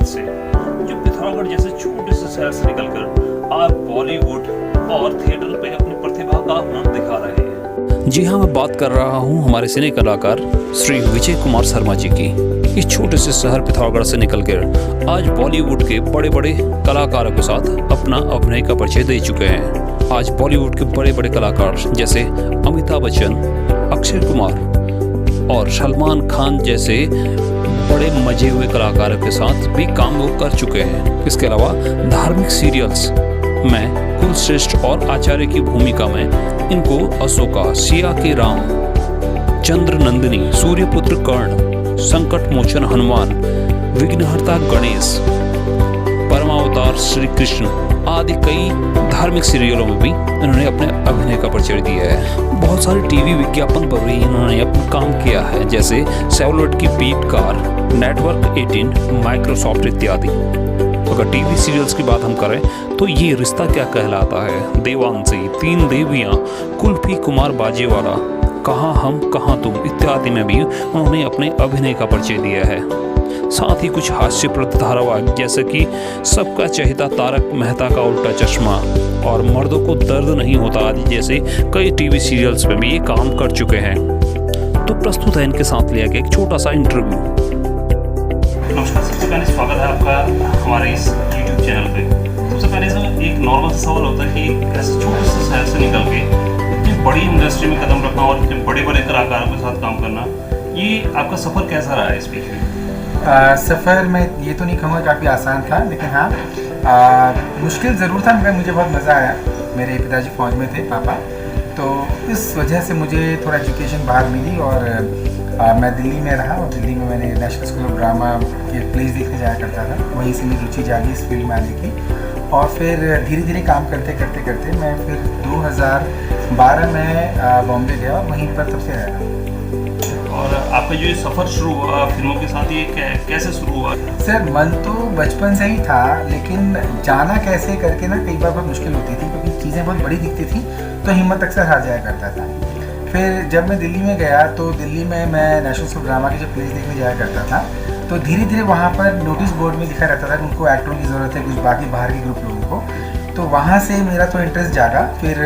से, जो पिथौरागढ़ जैसे छोटे से शहर से निकलकर आज बॉलीवुड और थिएटर पे अपनी प्रतिभा का हुनर दिखा रहे हैं। जी हाँ, मैं बात कर रहा हूँ हमारे सिने कलाकार श्री विजय कुमार शर्मा जी की। इस छोटे से शहर पिथौरागढ़ से निकलकर आज बॉलीवुड के बड़े बड़े कलाकारों के साथ अपना अभिनय का परिचय दे चुके हैं। आज बॉलीवुड के बड़े बड़े कलाकार जैसे अमिताभ बच्चन, अक्षय कुमार और सलमान खान जैसे बड़े मजे हुए कलाकारों के साथ भी काम वो कर चुके हैं। इसके अलावा धार्मिक सीरियल्स में कुलश्रेष्ठ और आचार्य की भूमिका में इनको अशोका, सिया के राम, चंद्र नंदिनी, सूर्यपुत्र कर्ण, संकट मोचन हनुमान, विघ्नहर्ता गणेश, परमावतार श्री कृष्ण आदि कई धार्मिक सीरियलों में भी इन्होंने अपने अभिनय का परिचय दिया है। बहुत सारे टीवी विज्ञापन पर भी इन्होंने अपना काम किया है, जैसे सेवलेट की बीट कार, नेटवर्क 18, माइक्रोसॉफ्ट इत्यादि। अगर टीवी सीरियल्स की बात हम करें तो ये रिश्ता क्या कहलाता है, देवांशी, तीन देवियाँ, कुल्फी कुमार बाजेवाला, कहाँ हम कहाँ तुम इत्यादि में भी उन्होंने अपने अभिनय का परिचय दिया है। साथ ही कुछ हास्यप्रद धारावाहिक जैसे कि सबका चहेता तारक मेहता का उल्टा चश्मा और मर्दों को दर्द नहीं होता आदि जैसे कई टीवी सीरियल्स में भी ये काम कर चुके हैं। तो प्रस्तुत है इनके साथ लिया गया एक छोटा सा इंटरव्यू। नमस्कार, सबसे पहले स्वागत है आपका हमारे इस यूट्यूब चैनल पे। सबसे पहले एक नॉर्मल सा सवाल होता है कि ऐसे छोटे से शहर से निकल के इतनी बड़ी इंडस्ट्री में कदम रखना और इतने बड़े बड़े कलाकारों के साथ काम करना, ये आपका सफ़र कैसा रहा है इस बीच में? सफ़र में ये तो नहीं कहूँगा काफ़ी आसान था, लेकिन हाँ मुश्किल ज़रूर था, मगर मुझे बहुत मज़ा आया। मेरे पिताजी फौज में थे, पापा, तो इस वजह से मुझे थोड़ा एजुकेशन बाहर मिली और मैं दिल्ली में रहा और दिल्ली में मैंने नेशनल स्कूल ऑफ ड्रामा के प्लेस देखने जाया करता था। वहीं से मेरी रुचि जागी इस फील्ड में आने की और फिर धीरे धीरे काम करते मैं फिर 2012 में बॉम्बे गया और वहीं पर तब से रहा। और आपका जो सफ़र शुरू हुआ फिल्मों के साथ, ये कैसे शुरू हुआ? सर, मन तो बचपन से ही था, लेकिन जाना कैसे करके ना कई बार बहुत मुश्किल होती थी, क्योंकि चीज़ें बहुत बड़ी दिखती थी तो हिम्मत अक्सर हार जाया करता था। फिर जब मैं दिल्ली में गया तो दिल्ली में मैं नेशनल स्कूल ड्रामा के जो प्लेस देखने जाया करता था, तो धीरे धीरे वहाँ पर नोटिस बोर्ड में लिखा रहता था कि उनको एक्टरों की ज़रूरत है, कुछ बाकी बाहर के ग्रुप लोगों को। तो वहाँ से मेरा तो इंटरेस्ट जागा। फिर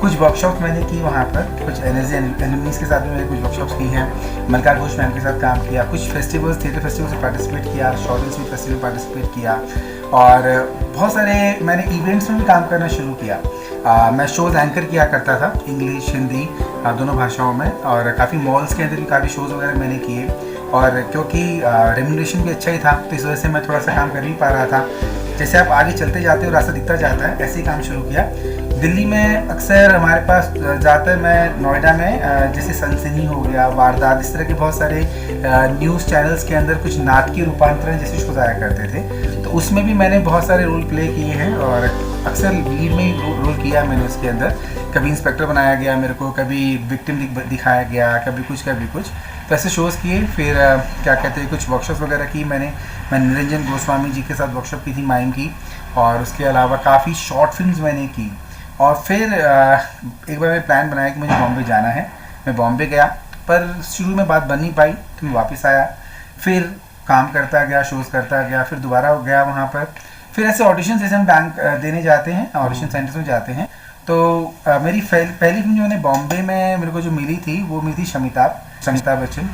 कुछ वर्कशॉप मैंने की वहाँ पर, कुछ एनर्जी एलुमनीज़ के साथ भी मैंने कुछ वर्कशॉप्स की हैं, मलका घोष मैम के साथ काम किया, कुछ फेस्टिवल्स, थिएटर फेस्टिवल से पार्टिसिपेट किया, शॉर्ट फिल्म स्वीट फेस्टिवल में पार्टिसिपेट किया और बहुत सारे मैंने इवेंट्स में भी काम करना शुरू किया। मैं शोज़ एंकर किया करता था, इंग्लिश हिंदी दोनों भाषाओं में, और काफ़ी मॉल्स के अंदर भी काफ़ी शोज़ वगैरह मैंने किए। और क्योंकि रेम्यूनरेशन भी अच्छा ही था तो इस वजह से मैं थोड़ा सा काम कर भी पा रहा था। जैसे आप आगे चलते जाते हो रास्ता दिखता जाता है, ऐसे ही काम शुरू किया। दिल्ली में अक्सर हमारे पास ज़्यादातर मैं नोएडा में जैसे सनसनी हो गया, वारदात, इस तरह के बहुत सारे न्यूज़ चैनल्स के अंदर कुछ नाटकीय रूपांतरण जैसे शोज आया करते थे, तो उसमें भी मैंने बहुत सारे रोल प्ले किए हैं और अक्सर लीड में ही रोल किया मैंने उसके अंदर। कभी इंस्पेक्टर बनाया गया मेरे को, कभी विक्टिम दिखाया गया, कभी कुछ तो ऐसे शोज़ किए। फिर क्या कहते हैं, कुछ वर्कशॉप वगैरह की मैंने निरंजन गोस्वामी जी के साथ वर्कशॉप की थी, माइम की, और उसके अलावा काफ़ी शॉर्ट फिल्म्स मैंने की। और फिर एक बार मैंने प्लान बनाया कि मुझे बॉम्बे जाना है। मैं बॉम्बे गया, पर शुरू में बात बन नहीं पाई तो मैं वापस आया। फिर काम करता गया, शोज़ करता गया, फिर दोबारा गया वहाँ पर। फिर ऐसे ऑडिशन जैसे हम बैंक देने जाते हैं, ऑडिशन सेंटर्स में जाते हैं, तो मेरी पहली फिल्म जो मैंने बॉम्बे में मेरे को जो मिली थी वो मिली थी शमिता बच्चन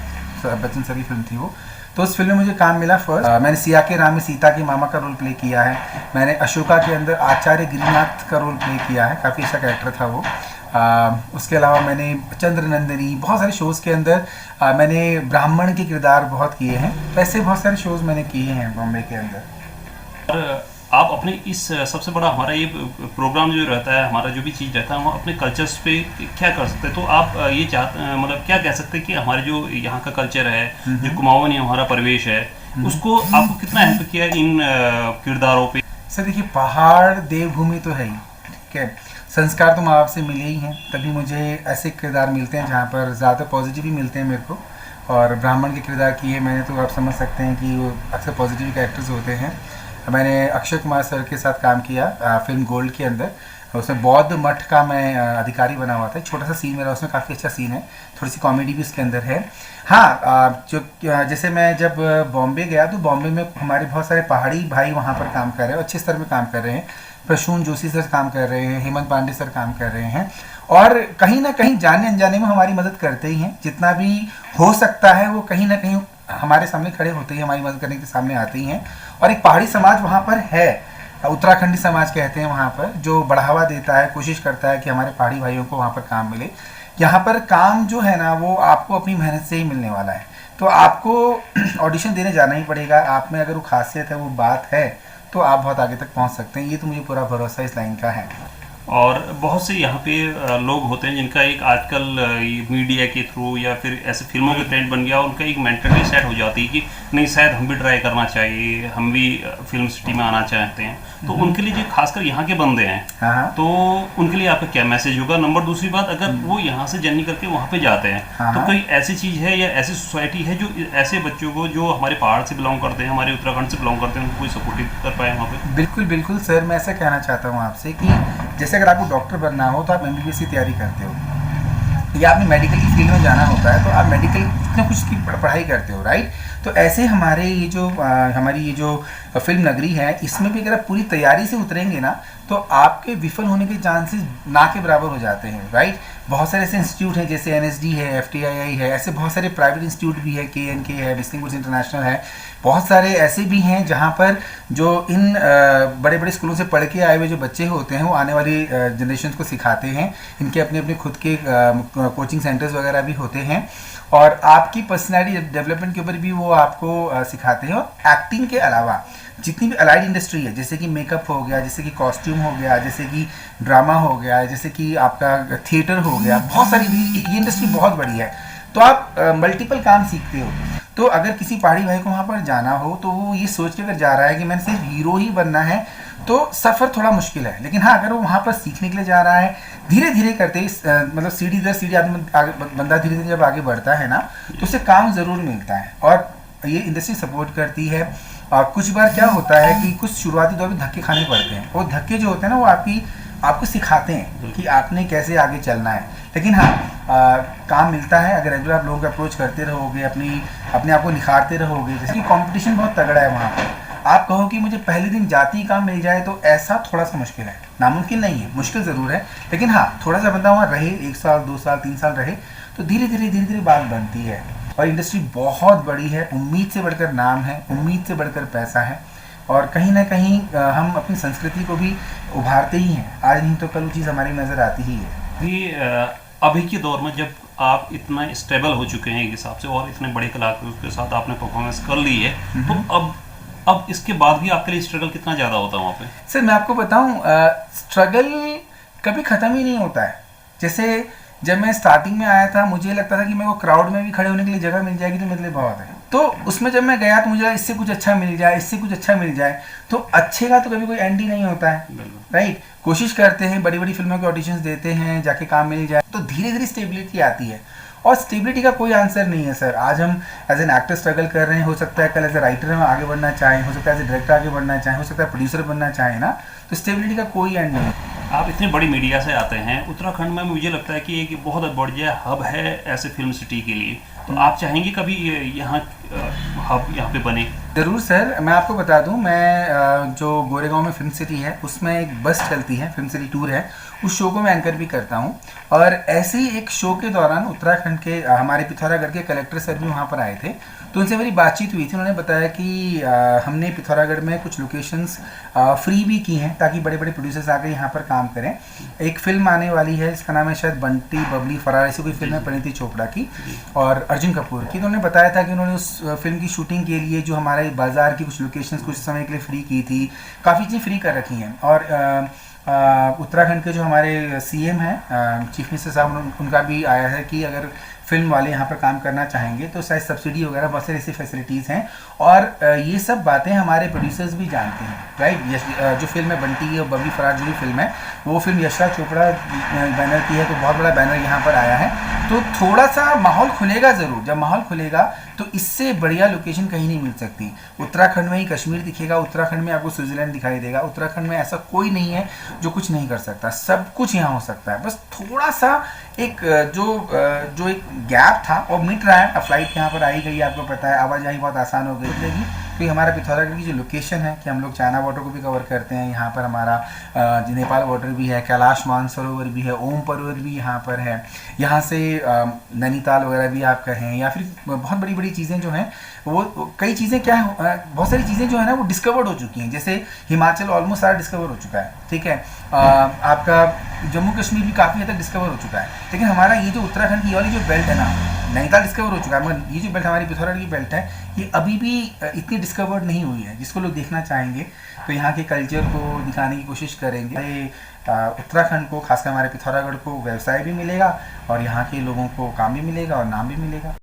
सर की फिल्म थी वो। तो उस फिल्म में मुझे काम मिला फर्स्ट। मैंने सिया के राम में सीता के मामा का रोल प्ले किया है। मैंने अशोका के अंदर आचार्य गिरिनाथ का रोल प्ले किया है, काफ़ी अच्छा कैरेक्टर था वो। उसके अलावा मैंने चंद्र नंदिनी, बहुत सारे शोज़ के अंदर मैंने ब्राह्मण के किरदार बहुत किए हैं। ऐसे बहुत सारे शोज़ मैंने किए हैं बॉम्बे के अंदर। और आप अपने इस सबसे बड़ा हमारा ये प्रोग्राम जो रहता है, हमारा जो भी चीज़ रहता है, हम अपने कल्चर्स पे क्या कर सकते हैं? तो आप ये मतलब क्या कह सकते हैं कि हमारे जो यहाँ का कल्चर है, जो कुमाऊनी हमारा परिवेश है, उसको आपको कितना हेल्प किया इन किरदारों पे? सर देखिए, पहाड़ देवभूमि तो है ही, ठीक है, संस्कार तो माँ बाप से मिले ही हैं, तभी मुझे ऐसे किरदार मिलते हैं जहाँ पर ज़्यादा पॉजिटिव ही मिलते हैं मेरे को। और ब्राह्मण के किरदार किए मैंने, तो आप समझ सकते हैं कि वो अक्सर पॉजिटिव कैरेक्टर्स होते हैं। मैंने अक्षय कुमार सर के साथ काम किया फिल्म गोल्ड के अंदर। उसमें बौद्ध मठ का मैं अधिकारी बना हुआ था। छोटा सा सीन मेरा उसमें, काफ़ी अच्छा सीन है, थोड़ी सी कॉमेडी भी उसके अंदर है। हाँ, जैसे मैं जब बॉम्बे गया तो बॉम्बे में हमारे बहुत सारे पहाड़ी भाई वहाँ पर काम कर रहे हैं, अच्छे स्तर में काम कर रहे हैं। प्रसून जोशी सर काम कर रहे हैं, हेमंत पांडे सर काम कर रहे हैं, और कहीं ना कहीं जाने अनजाने में हमारी मदद करते ही हैं। जितना भी हो सकता है वो कहीं ना कहीं हमारे सामने खड़े होते ही हमारी मदद करने के सामने आते ही हैं। और एक पहाड़ी समाज वहाँ पर है, उत्तराखंडी समाज कहते हैं वहाँ पर, जो बढ़ावा देता है, कोशिश करता है कि हमारे पहाड़ी भाइयों को वहाँ पर काम मिले। यहाँ पर काम जो है ना वो आपको अपनी मेहनत से ही मिलने वाला है, तो आपको ऑडिशन देने जाना ही पड़ेगा। आप में अगर वो खासियत है, वो बात है, तो आप बहुत आगे तक पहुँच सकते हैं। ये तो मुझे पूरा भरोसा इस लाइन का है। और बहुत से यहाँ पे लोग होते हैं जिनका एक आजकल मीडिया के थ्रू या फिर ऐसे फिल्मों के ट्रेंड बन गया, उनका एक मेंटली सेट हो जाती है कि नहीं शायद हम भी ट्राई करना चाहिए, हम भी फिल्म सिटी में आना चाहते हैं। तो उनके लिए जो खासकर यहाँ के बंदे हैं, तो उनके लिए आपका क्या मैसेज होगा? नंबर दूसरी बात, अगर वो यहाँ से जर्नी करके वहाँ पे जाते हैं तो कोई ऐसी चीज़ है या ऐसी सोसाइटी है जो ऐसे बच्चों को जो हमारे पहाड़ से बिलोंग करते हैं, हमारे उत्तराखंड से बिलोंग करते हैं, उनको कोई सपोर्टिव कर पाए वहाँ पे? बिल्कुल बिल्कुल सर, मैं ऐसा कहना चाहता हूँ आपसे कि जैसे अगर आपको डॉक्टर बनना हो तो आप MBBS की तैयारी करते हो, या आपने मेडिकल की फील्ड में जाना होता है तो आप मेडिकल कुछ ना कुछ की पढ़ाई करते हो, राइट। तो ऐसे हमारे ये जो हमारी ये जो फिल्म नगरी है, इसमें भी अगर आप पूरी तैयारी से उतरेंगे ना तो आपके विफल होने के चांसेस ना के बराबर हो जाते हैं, राइट। बहुत सारे ऐसे इंस्टीट्यूट हैं, जैसे NSD है, FTII है, ऐसे बहुत सारे प्राइवेट इंस्टीट्यूट भी है, KNK है, विस्लिंग वुड्स इंटरनेशनल है। बहुत सारे ऐसे भी हैं जहाँ पर जो इन बड़े बड़े स्कूलों से पढ़ के आए हुए जो बच्चे होते हैं वो आने वाली जनरेशन को सिखाते हैं। इनके अपने अपने खुद के कोचिंग सेंटर्स वगैरह भी होते हैं, और आपकी पर्सनैलिटी डेवलपमेंट के ऊपर भी वो आपको सिखाते हैं। और एक्टिंग के अलावा जितनी भी अलाइड इंडस्ट्री है, जैसे कि मेकअप हो गया, जैसे कि कॉस्ट्यूम हो गया, जैसे कि ड्रामा हो गया, जैसे कि आपका थिएटर हो गया, बहुत सारी ये इंडस्ट्री बहुत बड़ी है। तो आप मल्टीपल काम सीखते हो। तो अगर किसी पहाड़ी भाई को वहाँ पर जाना हो तो वो ये सोच के अगर जा रहा है कि मैंने सिर्फ हीरो ही बनना है, तो सफ़र थोड़ा मुश्किल है। लेकिन हाँ, अगर वो वहाँ पर सीखने के लिए जा रहा है, धीरे धीरे करते मतलब सीढ़ी दर सीढ़ी बंदा धीरे धीरे जब आगे बढ़ता है ना, तो उसे काम ज़रूर मिलता है, और ये इंडस्ट्री सपोर्ट करती है। कुछ बार क्या होता है कि कुछ शुरुआती दौर में धक्के खाने पड़ते हैं, वो धक्के जो होते हैं ना वो आपको सिखाते हैं कि आपने कैसे आगे चलना है। लेकिन हाँ, काम मिलता है अगर रेगुलर आप लोगों को अप्रोच करते रहोगे, अपने आप को निखारते रहोगे। जैसे कि कंपटीशन बहुत तगड़ा है वहाँ पर। आप कहो कि मुझे पहले दिन जाते ही काम मिल जाए, तो ऐसा थोड़ा सा मुश्किल है, नामुमकिन नहीं है, मुश्किल ज़रूर है। लेकिन हाँ, थोड़ा सा बंदा वहाँ रहे, 1 साल 2 साल 3 साल रहे, तो धीरे धीरे बात बनती है। और इंडस्ट्री बहुत बड़ी है, उम्मीद से बढ़कर नाम है, उम्मीद से बढ़कर पैसा है, और कहीं ना कहीं हम अपनी संस्कृति को भी उभारते ही हैं। आज नहीं तो कल वो चीज़ हमारी नज़र आती ही है। ये अभी के दौर में जब आप इतना स्टेबल हो चुके हैं एक हिसाब से, और इतने बड़े कलाकारों के साथ आपने परफॉर्मेंस कर ली है, तो अब इसके बाद भी आपके लिए स्ट्रगल कितना ज़्यादा होता है वहाँ पे? सर मैं आपको बताऊँ, स्ट्रगल कभी ख़त्म ही नहीं होता है। जैसे जब मैं स्टार्टिंग में आया था, मुझे लगता था कि मेरे को क्राउड में भी खड़े होने के लिए जगह मिल जाएगी तो मेरे लिए बहुत है। तो उसमें जब मैं गया तो मुझे इससे कुछ अच्छा मिल जाए, इससे कुछ अच्छा मिल जाए, तो अच्छे का तो कभी कोई एंड ही नहीं होता है, राइट। कोशिश करते हैं, बड़ी बड़ी फिल्मों के ऑडिशंस देते हैं, जाके काम मिल जाए, तो धीरे धीरे स्टेबिलिटी आती है। और स्टेबिलिटी का कोई आंसर नहीं है सर। आज हम एज एन एक्टर स्ट्रगल कर रहे हैं, हो सकता है कल एज ए राइटर हम आगे बढ़ना चाहें, हो सकता है एज ए डायरेक्टर आगे बढ़ना चाहें, हो सकता है प्रोड्यूसर बनना चाहें ना, तो स्टेबिलिटी का कोई एंड नहीं है। आप इतनी बड़ी मीडिया से आते हैं, उत्तराखंड में मुझे लगता है कि एक बहुत बढ़िया हब है ऐसे फिल्म सिटी के लिए, तो आप चाहेंगे कभी यहाँ हब यहाँ पे बने? ज़रूर सर, मैं आपको बता दूं, मैं जो गोरेगांव में फिल्म सिटी है उसमें एक बस चलती है, फिल्म सिटी टूर है, उस शो को मैं एंकर भी करता हूं। और ऐसे ही एक शो के दौरान उत्तराखंड के हमारे पिथौरागढ़ के कलेक्टर सर भी वहां पर आए थे, तो उनसे मेरी बातचीत हुई थी। उन्होंने बताया कि हमने पिथौरागढ़ में कुछ लोकेशंस फ्री भी की हैं ताकि बड़े बड़े प्रोड्यूसर्स आकर यहाँ पर काम करें। एक फिल्म आने वाली है, इसका नाम है शायद बंटी बबली फरार, ऐसी कोई फिल्म है, परिणीति चोपड़ा की और अर्जुन कपूर की। तो उन्होंने बताया था कि उन्होंने उस फिल्म की शूटिंग के लिए जो हमारे बाज़ार की कुछ लोकेशंस कुछ समय के लिए फ्री की थी, काफ़ी चीज़ें फ्री कर रखी हैं। और उत्तराखंड के जो हमारे CM हैं, चीफ मिनिस्टर साहब, उनका भी आया है कि अगर फिल्म वाले यहाँ पर काम करना चाहेंगे तो शायद सब्सिडी वगैरह बहुत सारी ऐसी फैसिलिटीज़ हैं। और ये सब बातें हमारे प्रोड्यूसर्स भी जानते हैं, राइट। जो फिल्म है बंटी और बबली फरार जो भी फिल्म है, वो फिल्म यशराज चोपड़ा बैनर की है, तो बहुत बड़ा बैनर यहाँ पर आया है। तो थोड़ा सा माहौल खुलेगा ज़रूर, जब माहौल खुलेगा तो इससे बढ़िया लोकेशन कहीं नहीं मिल सकती। उत्तराखंड में ही कश्मीर दिखेगा, उत्तराखंड में आपको स्विट्ज़रलैंड दिखाई देगा, उत्तराखंड में ऐसा कोई नहीं है जो कुछ नहीं कर सकता, सब कुछ यहाँ हो सकता है। बस थोड़ा सा एक जो एक गैप था वो मिट रहा है। अब फ्लाइट यहाँ पर आई गई, आपको पता है आवाजाही बहुत आसान हो गई लेगी। तो हमारा पिथौरागढ़ की जो लोकेशन है कि हम लोग चाइना बॉर्डर को भी कवर करते हैं, यहाँ पर हमारा नेपाल बॉर्डर भी है, कैलाश मानसरोवर भी है, ओम पर्वत भी यहाँ पर है, यहाँ से नैनीताल वगैरह भी आप कहें, या फिर बहुत बड़ी बड़ी चीज़ें जो हैं वो कई चीज़ें क्या है, बहुत सारी चीज़ें जो है ना वो डिस्कवर्ड हो चुकी हैं। जैसे हिमाचल ऑलमोस्ट सारा डिस्कवर हो चुका है, ठीक है। आपका जम्मू कश्मीर भी काफ़ी हद तक डिस्कवर हो चुका है, लेकिन हमारा ये जो उत्तराखंड की वाली जो बेल्ट है ना, नैनीताल डिस्कवर हो चुका है, मगर ये जो बेल्ट हमारी पिथौरागढ़ की बेल्ट है ये अभी भी इतनी डिस्कवर्ड नहीं हुई है। जिसको लोग देखना चाहेंगे तो यहाँ के कल्चर को दिखाने की कोशिश करेंगे। उत्तराखंड को, खासकर हमारे पिथौरागढ़ को व्यवसाय भी मिलेगा और यहाँ के लोगों को काम भी मिलेगा और नाम भी मिलेगा।